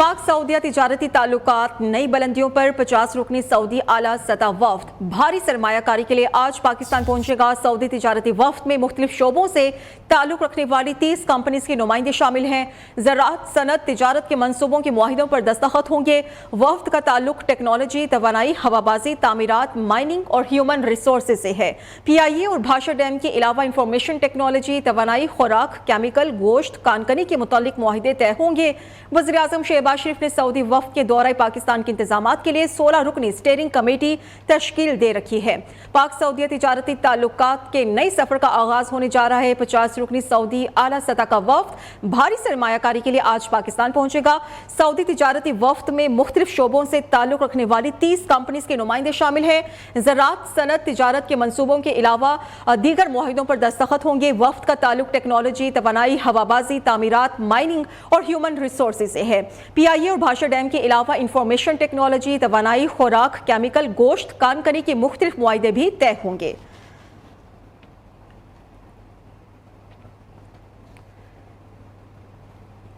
पाक सऊदीया तिजारती ताल्लुकात नई बुलंदियों पर 50 रुकनी सऊदी आला सतह वफ्द भारी सरमायाकारी के लिए आज पाकिस्तान पहुंचेगा। सऊदी तिजारती वफ्द में मुख्तलिफ शोबों से ताल्लुक रखने वाली 30 कंपनीज के नुमाइंदे शामिल हैं। ज़राअत, सनत, तिजारत के मनसूबों के मुआहिदों पर दस्तखत होंगे। वफ्द का ताल्लुक टेक्नोलॉजी, तवानाई, हवाबाजी, तामीरात, माइनिंग और ह्यूमन रिसोर्सेज से है। PIA और भाषा डैम के अलावा इंफॉर्मेशन टेक्नोलॉजी, तवानाई, खुराक, केमिकल, गोश्त, कानकनी के मुतालिक मुआहिदे तय होंगे। वज़ीर आज़म शहबाज शरीफ ने सऊदी वफ्द के दौरे पाकिस्तान के इंतजामात के लिए 16 रुकनी स्टीयरिंग कमेटी तश्कील दे रखी है। पाक सऊदीया तिजारती ताल्लुकात के नए सफर का आगाज होने जा रहा है। 50 रुकनी सऊदी आला सतह का वफ्द भारी सरमायाकारी के लिए आज पाकिस्तान पहुंचेगा। सऊदी तिजारती वफ्द में मुख्तलिफ शोबों से ताल्लुक रखने वाली 30 कंपनीज के नुमाइंदे शामिल हैं। ज़राअत, सनत, तिजारत के मनसूबों के अलावा दीगर मुआहिदों पर दस्तखत होंगे। वफ्द का ताल्लुक टेक्नोलॉजी, तवानाई, हवाबाजी, तामीरात, माइनिंग और ह्यूमन रिसोर्सेज से है। PIA और भाषा डैम के अलावा इंफॉर्मेशन टेक्नोलॉजी, तवानाई, खुराक, केमिकल, गोश्त, कानकनी के मुख्तलिफ मुआहिदे भी तय होंगे।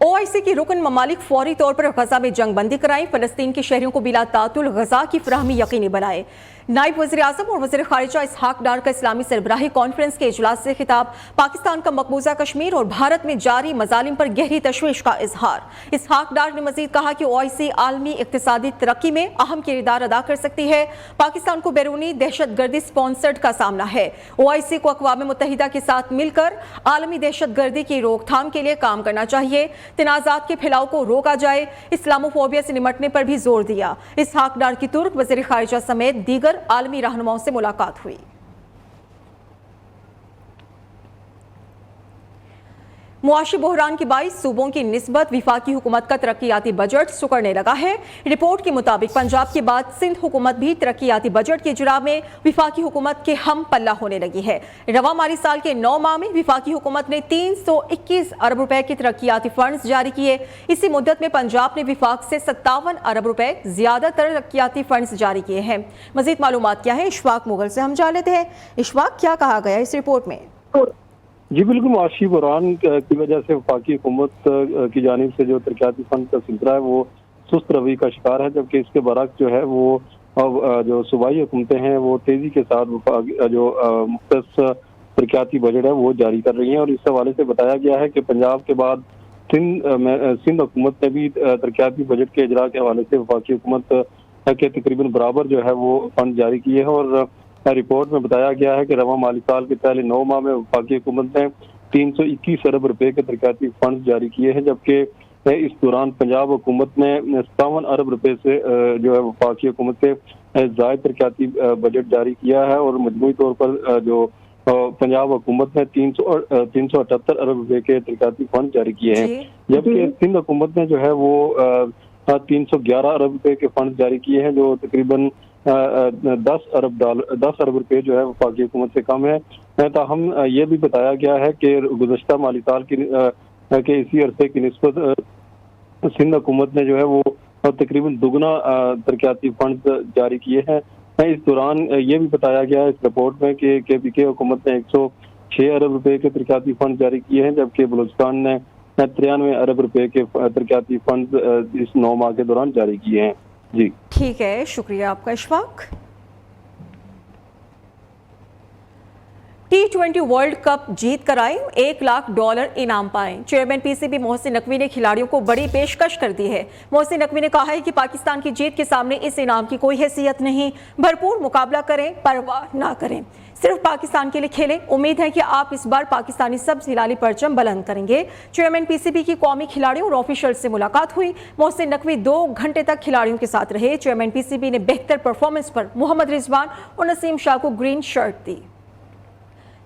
OIC की रुकन ममालिक फौरी तौर पर गजा में जंग बंदी कराएं, फलस्तीन के शहरियों को बिला तातुल गजा की फराहमी यकीनी बनाए। नायब वज़ीर आज़म और वज़ीर ख़ारिजा इसहाक डार का इस्लामी सरबराही कॉन्फ्रेंस के इजलास से खिताब। पाकिस्तान का मकबूजा कश्मीर और भारत में जारी मजालिम पर गहरी तशवीश का इजहार। इसहाक डार ने मजीद कहा कि OIC आलमी इक़्तिसादी तरक्की में अहम किरदार अदा कर सकती है। पाकिस्तान को बैरूनी दहशत गर्दी स्पॉन्सर्ड का सामना है। OIC को अक़वाम मुत्तहिदा के साथ मिलकर आलमी दहशत गर्दी की रोकथाम के लिए काम करना चाहिए। तनाज़ात के फैलाव को रोका जाए। इस्लामोफोबिया से निमटने पर भी जोर दिया। इसहाक डार की तुर्क वज़ीर ख़ारिजा समेत दीगर आलमी रहनुमाओं से मुलाकात हुई। मुआशी बहरान के बाइस सूबों की निस्बत विफाकी हुकूमत का तरक्याती बजट सुकड़ने लगा है। रिपोर्ट के मुताबिक पंजाब के बाद सिंध हुकूमत भी तरक्याती बजट के इजरा में विफाकी हुकूमत के हम पल्ला होने लगी है। रवा माली साल के 9 माह में विफाकी हुकूमत ने 321 अरब रुपए के तरक्याती फंड्स जारी किए। इसी मुद्दत में पंजाब ने विफाक से 57 अरब रुपए ज्यादा तरक्याती फंड्स जारी किए हैं। मजीद मालूमात क्या है, इशफाक मुगल से हम जान लेते हैं। इशफाक, क्या कहा गया इस रिपोर्ट में? जी बिल्कुल, मुआशी बहरान की वजह से वफाकी हुकूमत की जानिब से जो तरक्याती फंड का सिलसिला है वो सुस्त रवैये का शिकार है, जबकि इसके बरक्स जो है वो जो सूबाई हुकूमतें हैं वो तेजी के साथ जो मुख्तस तरक्याती बजट है वो जारी कर रही हैं। और इस हवाले से बताया गया है कि पंजाब के बाद सिंध हुकूमत ने भी तरक्याती बजट के इजरा के हवाले से वफाकी हुकूमत के तकरीबन बराबर जो है वो फंड जारी किए हैं। और रिपोर्ट में बताया गया है कि रवा माली साल के पहले 9 माह में वफाकी हुकूमत ने 321 अरब रुपए के तरक्याती फंड जारी किए हैं, जबकि इस दौरान पंजाब हुकूमत ने 57 अरब रुपए से जो है वफाकी हुकूमत से ज़ायद तरक्याती बजट जारी किया है। और मजमूई तौर पर जो पंजाब हुकूमत ने 378 अरब रुपए के तरक्याती फंड जारी किए हैं, जबकि सिंध हुकूमत ने जो है वो 311 अरब रुपए के फंड जारी किए हैं, जो तकरीबन 10 अरब रुपए जो है वफाकी हुकूमत से कम है। ताहम ये भी बताया गया है कि गुज़श्ता माली साल के इसी अरसे की निस्बत सिंध हुकूमत ने जो है वो तकरीबन दुगना तरक्याती फंड जारी किए हैं। इस दौरान ये भी बताया गया है इस रिपोर्ट में कि KPK हुकूमत ने 106 अरब रुपए के तरक्याती फंड जारी किए हैं, जबकि बलूचिस्तान ने 93 अरब रुपए के तरक्याती फंड इस 9 माह के दौरान जारी किए हैं। जी ठीक है, शुक्रिया आपका इशफाक। T20 वर्ल्ड कप जीत कर आए, $1 लाख इनाम पाए। चेयरमैन PCB मोहसिन नकवी ने खिलाड़ियों को बड़ी पेशकश कर दी है। मोहसिन नकवी ने कहा है कि पाकिस्तान की जीत के सामने इस इनाम की कोई हैसियत नहीं। भरपूर मुकाबला करें, परवाह ना करें, सिर्फ पाकिस्तान के लिए खेलें। उम्मीद है कि आप इस बार पाकिस्तानी सब्ज हिलाली परचम बुलंद करेंगे। चेयरमैन PCB की कौमी खिलाड़ियों और ऑफिशियल से मुलाकात हुई। मोहसिन नकवी 2 घंटे तक खिलाड़ियों के साथ रहे। चेयरमैन PCB ने बेहतर परफॉर्मेंस पर मोहम्मद रिजवान और नसीम शाह को ग्रीन शर्ट दी।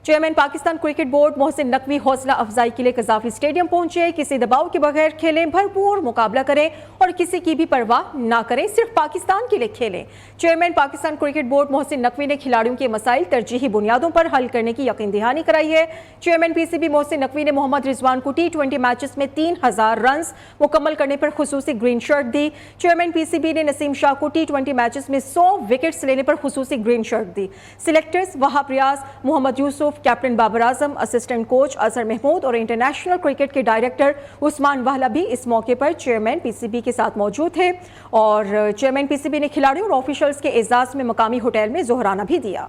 Chairman Pakistan cricket board Mohsin Naqvi हौसला अफजाई के लिए कजाफी स्टेडियम पहुंचे। किसी दबाव के बगैर खेलें, भरपूर मुकाबला करें और किसी की भी परवाह ना करें, सिर्फ पाकिस्तान के लिए खेलें। Chairman Pakistan cricket board Mohsin Naqvi ने खिलाड़ियों के मसाइल तरजीही बुनियादों पर हल करने की यकीन दहानी कराई है। चेयरमैन PCB मोहसिन नकवी ने मोहम्मद रिजवान को T20 मैचेस में 3000 रन मुकम्मल करने पर खुसूसी ग्रीन शर्ट दी। चेयरमैन PCB ने नसीम शाह को T20 मैचेस में 100 विकेट्स लेने पर खुसूसी ग्रीन शर्ट दी। Selectors Wahab Riaz, Mohammad Yusuf, Yusuf, captain Babar Azam, assistant coach Azhar Mahmood और इंटरनेशनल क्रिकेट के डायरेक्टर उस्मान वाला भी इस मौके पर चेयरमैन पीसीबी के साथ मौजूद थे। और चेयरमैन पीसीबी ने खिलाड़ियों और ऑफिशियल्स के एजाज में मकामी होटल में जोहराना भी दिया।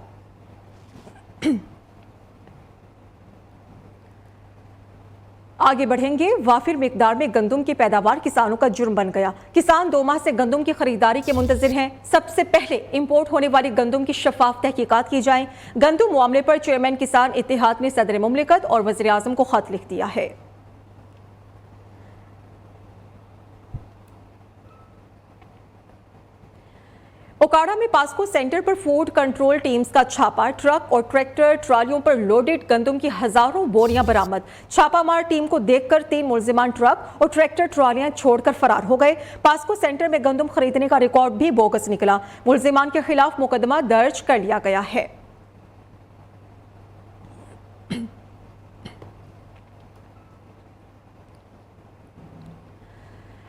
आगे बढ़ेंगे। वाफिर मिकदार में गंदम की पैदावार किसानों का जुर्म बन गया। किसान 2 माह से गंदम की खरीदारी के मुंतजिर हैं। सबसे पहले इंपोर्ट होने वाली गंदम की शफाफ तहकीकात की जाए। गंदम मामले पर चेयरमैन किसान इत्तेहाद ने सदर मुमलिकत और वज़ीर आज़म को खत लिख दिया है। ओकाड़ा में पास्को सेंटर पर फूड कंट्रोल टीम्स का छापा। ट्रक और ट्रैक्टर ट्रालियों पर लोडेड गंदम की हजारों बोरियां बरामद। छापामार टीम को देखकर 3 मुलजिमान ट्रक और ट्रैक्टर ट्रालियां छोड़कर फरार हो गए। पास्को सेंटर में गंदम खरीदने का रिकॉर्ड भी बोगस निकला। मुलजिमान के खिलाफ मुकदमा दर्ज कर लिया गया है।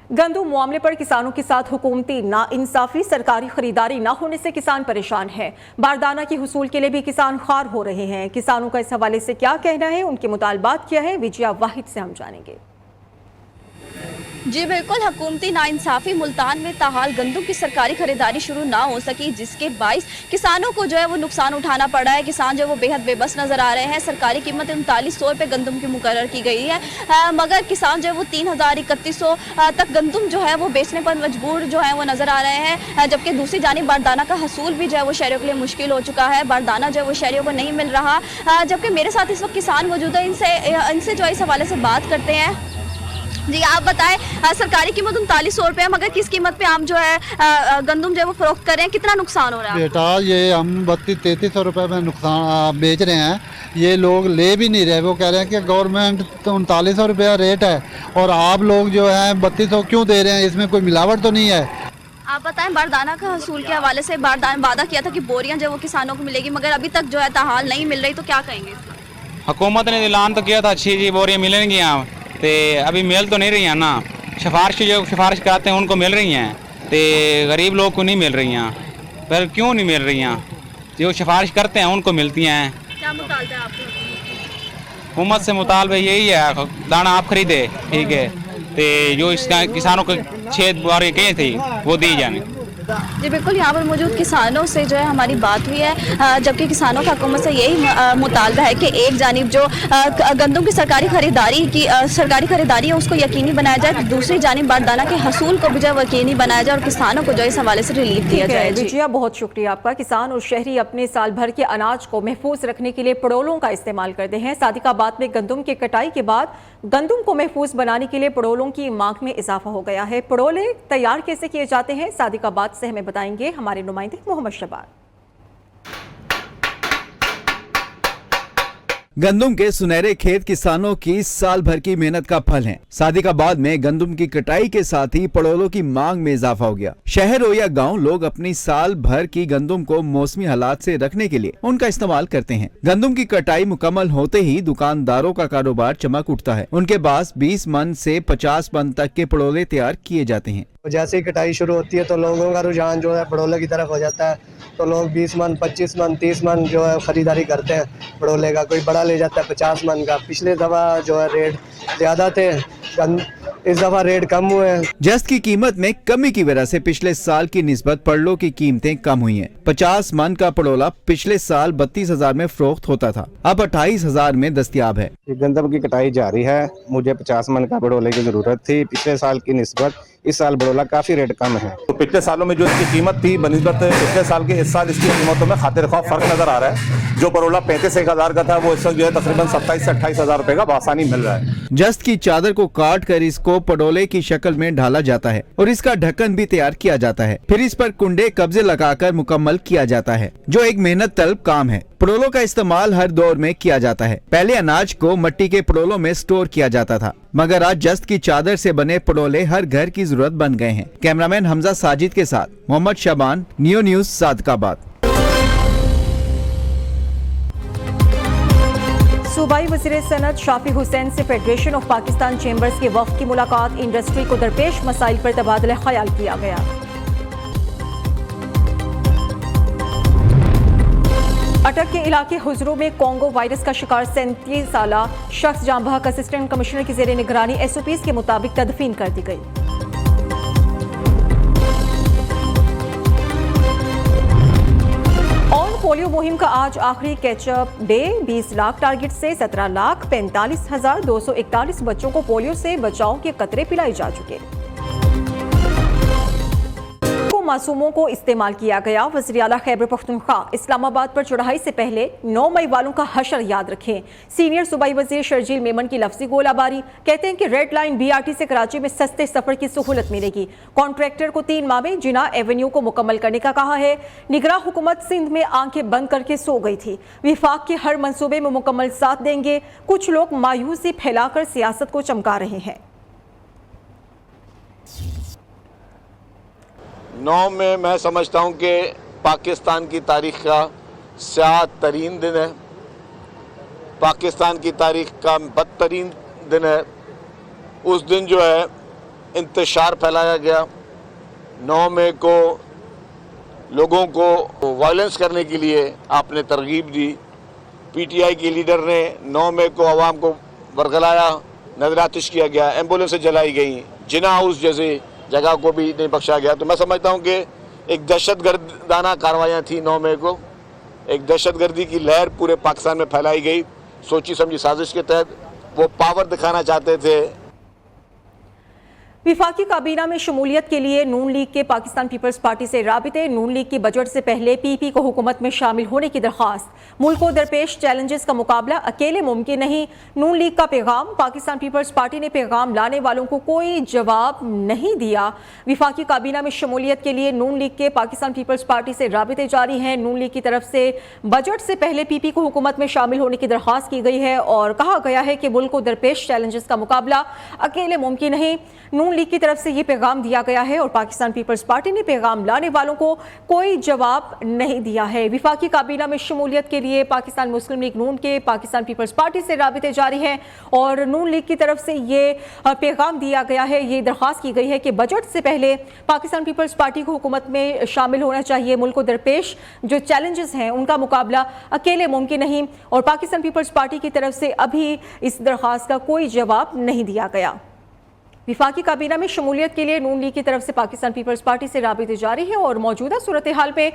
गंदम मामले पर किसानों के साथ हुकूमती नाइंसाफी, सरकारी खरीदारी न होने से किसान परेशान हैं। बारदाना के हुसूल के लिए भी किसान खार हो रहे हैं। किसानों का इस हवाले से क्या कहना है, उनके मुतालबात क्या है, विजया वाहिद से हम जानेंगे। जी बिल्कुल, हुकूमती नाइंसाफी मुल्तान में ताहाल गंदम की सरकारी खरीदारी शुरू ना हो सकी, जिसके बाइस किसानों को जो है वो नुकसान उठाना पड़ा है। किसान जो है वो बेहद बेबस नजर आ रहे हैं। सरकारी कीमत 3900 रुपये गंदम की मुकर्रर की गई है, मगर किसान जो है वो 3000-3100 तक गंदम जो है वो बेचने पर मजबूर जो है वो नजर आ रहे हैं। जबकि दूसरी जानिब बारदाना का हसूल भी जो है वो शहरियों के लिए मुश्किल हो चुका है। बारदाना जो है वो शहरियों को नहीं मिल रहा। जबकि मेरे साथ इस वक्त किसान मौजूद है, इनसे जो है इस हवाले से बात करते हैं। जी आप बताएं, सरकारी कीमत 3900 रुपये है, मगर किस कीमत पे आप जो है गंदम जो है वो फरोख्त कर रहे हैं, कितना नुकसान हो रहा है? बेटा ये हम 3200-3300 रुपये में नुकसान बेच रहे हैं। ये लोग ले भी नहीं रहे। वो कह रहे हैं कि गवर्नमेंट तो 3900 रुपया रेट है और आप लोग जो है 3200 क्यों दे रहे हैं, इसमें कोई मिलावट तो नहीं है? आप बताएं, बारदाना का हसूल के हवाले से बारदाना वादा किया था कि बोरियां जो है वो किसानों को मिलेगी, मगर अभी तक जो है ताहाल नहीं मिल रही, तो क्या कहेंगे? हुकूमत ने ऐलान तो किया था अच्छी जी बोरियां मिलेंगी यहाँ, तो अभी मिल तो नहीं रही हैं ना। जो सिफारिश कराते हैं उनको मिल रही हैं, तो गरीब लोग को नहीं मिल रही हैं। पर क्यों नहीं मिल रही हैं? जो सिफारिश करते हैं उनको मिलती हैं। क्या मुतालबा है आपके? हुकूमत से मुतालबा यही है, दाना आप खरीदे, ठीक है, तो जो इसका किसानों को 6 बोरी कही थी वो दी जाए। जी बिल्कुल, यहाँ पर मौजूद किसानों से जो है हमारी बात हुई है, जबकि किसानों का हुकूमत से यही मुतालबा है कि एक जानिब जो गंदम की सरकारी खरीदारी है उसको यकीनी बनाया जाए, दूसरी जानिब बारदाना के हसूल को भी जो है यकीनी बनाया जाए और किसानों को जो इस हवाले से रिलीफ दिया जाए। विजया, बहुत शुक्रिया आपका। किसान और शहरी अपने साल भर के अनाज को महफूज रखने के लिए पड़ोलों का इस्तेमाल करते हैं। सादिकाबाद में गंदम की कटाई के बाद गंदम को महफूज बनाने के लिए पड़ोलों की मांग में इजाफा हो गया है। पड़ोले तैयार कैसे किए जाते हैं, सादिकाबाद से हमें बताएंगे हमारे नुमाइंदे मोहम्मद शबान। गंदम के सुनहरे खेत किसानों की साल भर की मेहनत का फल हैं। सादिकाबाद में गंदम की कटाई के साथ ही पड़ोलों की मांग में इजाफा हो गया। शहर हो या गांव, लोग अपनी साल भर की गंदम को मौसमी हालात से रखने के लिए उनका इस्तेमाल करते हैं। गंदम की कटाई मुकम्मल होते ही दुकानदारों का कारोबार चमक उठता है। उनके पास 20 मन से 50 मन तक के पड़ोले तैयार किए जाते हैं। जैसे ही कटाई शुरू होती है तो लोगों का रुझान जो है पड़ोले की तरफ हो जाता है, तो लोग 20 मन, 25 मन, 30 मन जो है खरीदारी करते हैं पड़ोले का। कोई बड़ा ले जाता है 50 मन का। पिछले दफा जो है रेट ज़्यादा थे, इस दफा रेट कम हुए हैं। जस्त की कीमत में कमी की वजह से पिछले साल की निस्बत पड़ोलों की कीमतें कम हुई हैं। 50 मन का पड़ोला पिछले साल 32,000 में फरोख्त होता था, अब 28,000 में दस्तयाब है। गंदम की कटाई जारी है। मुझे 50 मन का पड़ोले की जरूरत थी। पिछले साल की निस्बत इस साल बड़ोला काफी रेट कम है। तो पिछले सालों में जो इसकी कीमत थी बनिस्बत पिछले साल के, इस साल इसकी कीमतों में खातिर खौफ फर्क नजर आ रहा है। जो बड़ोला 35-1000 का था वो इस वक्त जो है तकरीबन 27 से 28,000 रुपए का आसानी मिल रहा है। जस्त की चादर को काट कर इसको पड़ोले की शक्ल में ढाला जाता है और इसका ढक्कन भी तैयार किया जाता है। फिर इस पर कुंडे कब्जे लगाकर मुकम्मल किया जाता है, जो एक मेहनत तलब काम है। पड़ोलों का इस्तेमाल हर दौर में किया जाता है। पहले अनाज को मिट्टी के पड़ोलों में स्टोर किया जाता था, मगर आज जस्त की चादर से बने पड़ोले हर घर की जरूरत बन गए हैं। कैमरामैन हमजा साजिद के साथ मोहम्मद शबान, नियो न्यूज, सादिकाबाद। सूबाई वज़ीर सनत शाफी हुसैन से फेडरेशन ऑफ पाकिस्तान चेंबर्स के वफ़द की मुलाकात। इंडस्ट्री को दरपेश मसाइल पर तबादला ख्याल किया गया। अटक के इलाके हुजरू में कोंगो वायरस का शिकार 37 साला शख्स जाँ बहक असिस्टेंट कमिश्नर की जेर निगरानी SOPs के मुताबिक तदफीन कर दी गई। और पोलियो मुहिम का आज आखिरी कैचअप डे, 20 लाख टारगेट से 17,45,241 बच्चों को पोलियो से बचाव के कतरे पिलाए जा चुके। मासूमों को इस्तेमाल किया गया। वज़ीर आला खैबर पख्तूनख्वा इस्लामाबाद पर चढ़ाई से पहले 9 मई वालों का हशर याद रखें। सीनियर सूबाई वजीर शर्जील मेमन की लफ्जी गोलाबारी। कहते हैं कि रेड लाइन BRT से कराची में सस्ते सफर की सहूलत मिलेगी। कॉन्ट्रैक्टर को 3 माह में जिना एवेन्यू को मुकम्मल करने का कहा है। निगरां हुकूमत सिंध में आंखें बंद करके सो गई थी। विफाक के हर मंसूबे में मुकम्मल साथ देंगे। कुछ लोग मायूसी फैलाकर सियासत को चमका रहे हैं। 9 में मैं समझता हूँ कि पाकिस्तान की तारीख़ का स्याह तरीन दिन है, पाकिस्तान की तारीख़ का बदतरीन दिन है। उस दिन जो है इंतशार फैलाया गया। 9 मई को लोगों को वायलेंस करने के लिए आपने तरगीब दी। PTI के लीडर ने 9 मई को आवाम को बरगलाया, नजरातिश किया गया, एम्बुलेंसें जलाई गई, जिना हाउस जैसे जगह को भी नहीं बख्शा गया। तो मैं समझता हूँ कि एक दहशतगर्दाना कार्रवाइयाँ थी। 9 मई को एक दहशतगर्दी की लहर पूरे पाकिस्तान में फैलाई गई। सोची समझी साजिश के तहत वो पावर दिखाना चाहते थे। विफाकी काबीना में शमूलियत के लिए नून लीग के पाकिस्तान पीपल्स पार्टी से राबिते। नून लीग की बजट से पहले PP को हुकूमत में शामिल होने की दरख्वास्त। मुल्क को दरपेश चैलेंजेस का मुकाबला अकेले मुमकिन नहीं। नून लीग का पैगाम। पाकिस्तान पीपल्स पार्टी ने पैगाम लाने वालों को कोई जवाब नहीं दिया। विफाकी काबीना में शमूलियत के लिए नून लीग के पाकिस्तान पीपल्स पार्टी से राबिते जारी हैं। नून लीग की तरफ से बजट से पहले PP को हुकूमत में शामिल होने की दरख्वास्त की गई है और कहा गया है कि मुल्क को दरपेश चैलेंजेस का मुकाबला अकेले मुमकिन नहीं। नून लीग की तरफ से ये पैगाम दिया गया है और पाकिस्तान पीपल्स पार्टी ने पैगाम लाने वालों को कोई जवाब नहीं दिया है। विफाकी काबीना में शमूलियत के लिए पाकिस्तान मुस्लिम लीग नून के पाकिस्तान पीपल्स पार्टी से राबिते जारी हैं और नून लीग की तरफ से ये पैगाम दिया गया है, ये दरख्वास्त की गई है कि बजट से पहले पाकिस्तान पीपल्स पार्टी को हुकूमत में शामिल होना चाहिए। मुल्क को दरपेश जो चैलेंजेस हैं उनका मुकाबला अकेले मुमकिन नहीं और पाकिस्तान पीपल्स पार्टी की तरफ से अभी इस दरख्वास्त का कोई जवाब नहीं दिया गया। विफाकी काबीना में शमूलियत के लिए नून लीग की तरफ से पाकिस्तान पीपल्स पार्टी से राबिते जारी है और मौजूदा सूरत हाल में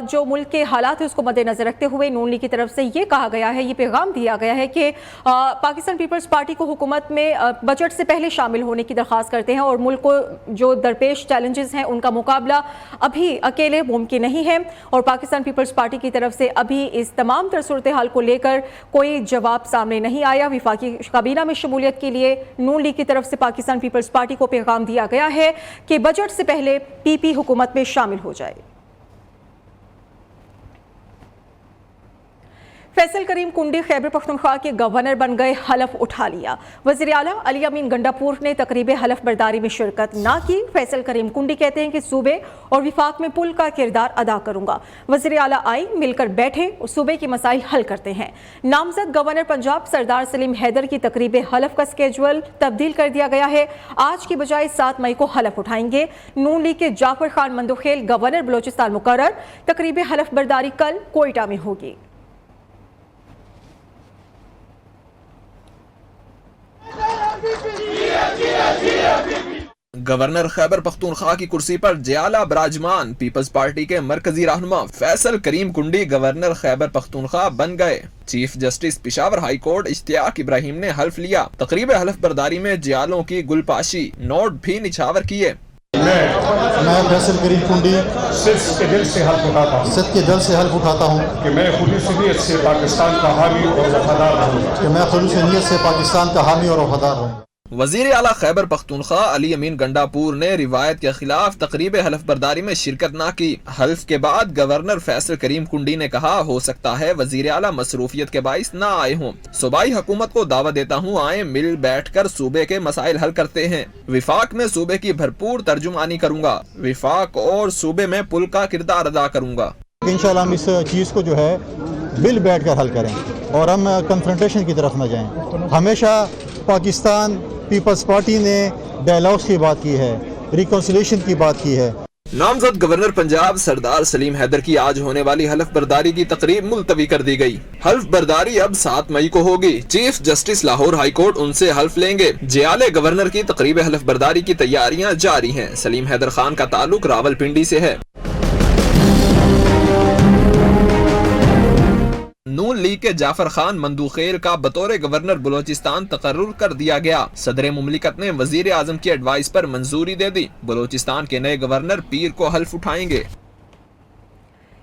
जो मुल्क के हालात है उसको मद्देनजर रखते हुए नून लीग की तरफ से ये कहा गया है, ये पैगाम दिया गया है कि पाकिस्तान पीपल्स पार्टी को हुकूमत में बजट से पहले शामिल होने की दरख्वास्त करते हैं और मुल्क को जो दरपेश चैलेंजेस हैं उनका मुकाबला अभी अकेले मुमकिन नहीं है और पाकिस्तान पीपल्स पार्टी की तरफ से अभी इस तमाम तर सूरत हाल को लेकर कोई जवाब सामने नहीं आया। विफाकी काबीना में शमूलियत के लिए नून लीग की तरफ से पाकिस्तान पीपल्स पार्टी को पैगाम दिया गया है कि बजट से पहले PP हुकूमत में शामिल हो जाए। फैसल करीम कुंडी खैबर पख्तूनख्वा के गवर्नर बन गए, हलफ उठा लिया। वज़ीर आला अली अमीन गंडापुर ने तकरीब हलफ बर्दारी में शिरकत ना की। फैसल करीम कुंडी कहते हैं कि सूबे और विफाक में पुल का किरदार अदा करूंगा। वज़ीर आला आई, मिलकर बैठे, सूबे की मसाइल हल करते हैं। नामजद गवर्नर पंजाब सरदार सलीम हैदर की तकरीब हलफ का स्केजुअल तब्दील कर दिया गया है। आज की बजाय 7 मई को हलफ उठाएंगे। नून लीग के जाफर खान मंदोखेल गवर्नर बलोचिस्तान मुकर्रर। तकरीब हलफ बर्दारी कल कोयटा में होगी। गवर्नर खैबर पख्तूनख्वा की कुर्सी पर जियाला बराजमान। पीपल्स पार्टी के मरकजी रहनुमा फैसल करीम कुंडी गवर्नर खैबर पख्तूनख्वा बन गए। Chief justice Peshawar high court Ishtiaq Ibrahim ने हल्फ लिया। तकरीब हल्फ बर्दारी में जियालों की गुलपाशी, नोट भी निछावर किए। मैं फैसल करीम कुंडी सिद्ध के दिल से हल्फ उठाता हूँ कि मैं खुलूस नीयत से पाकिस्तान का हामी और वफादार रहूँगा। वजीर आला खैबर पख्तूनख्वा अली अमीन गंडापुर ने रिवायत के खिलाफ तकरीब हल्फ बर्दारी में शिरकत न की। हल्फ के बाद गवर्नर फैसल करीम कुंडी ने कहा, हो सकता है वजीर आला मसरूफियत के बाइस न आए हों। सूबाई हुकूमत को दावत देता हूँ, आए मिल बैठ कर सूबे के मसाइल हल करते हैं। विफाक में सूबे की भरपूर तर्जुमानी करूँगा। विफाक और सूबे में पुल का किरदार अदा करूँगा। इंशाल्लाह हम इस चीज़ को जो है मिल बैठ कर हल करें और हम कन्फ्रंटेशन की तरफ न जाएं। हमेशा पाकिस्तान पीपल्स पार्टी ने डायलॉग्स की बात की है, रिकॉन्सिलिएशन की बात की है। नामजद गवर्नर पंजाब सरदार सलीम हैदर की आज होने वाली हल्फ बर्दारी की तकरीब मुलतवी कर दी गई। हल्फ बर्दारी अब 7 मई को होगी। Chief justice Lahore high court उनसे हल्फ लेंगे। जियाले गवर्नर की तकरीब हल्फ बर्दारी की तैयारियां जारी हैं। सलीम हैदर खान का ताल्लुक रावलपिंडी से है। नून लीग के जाफर खान मंदूखेर का बतौर गवर्नर बलोचिस्तान तकर्रुर कर दिया गया। सदर मुमलिकत ने वजीर आजम की एडवाइस पर मंजूरी दे दी। बलोचिस्तान के नए गवर्नर पीर को हल्फ उठाएंगे।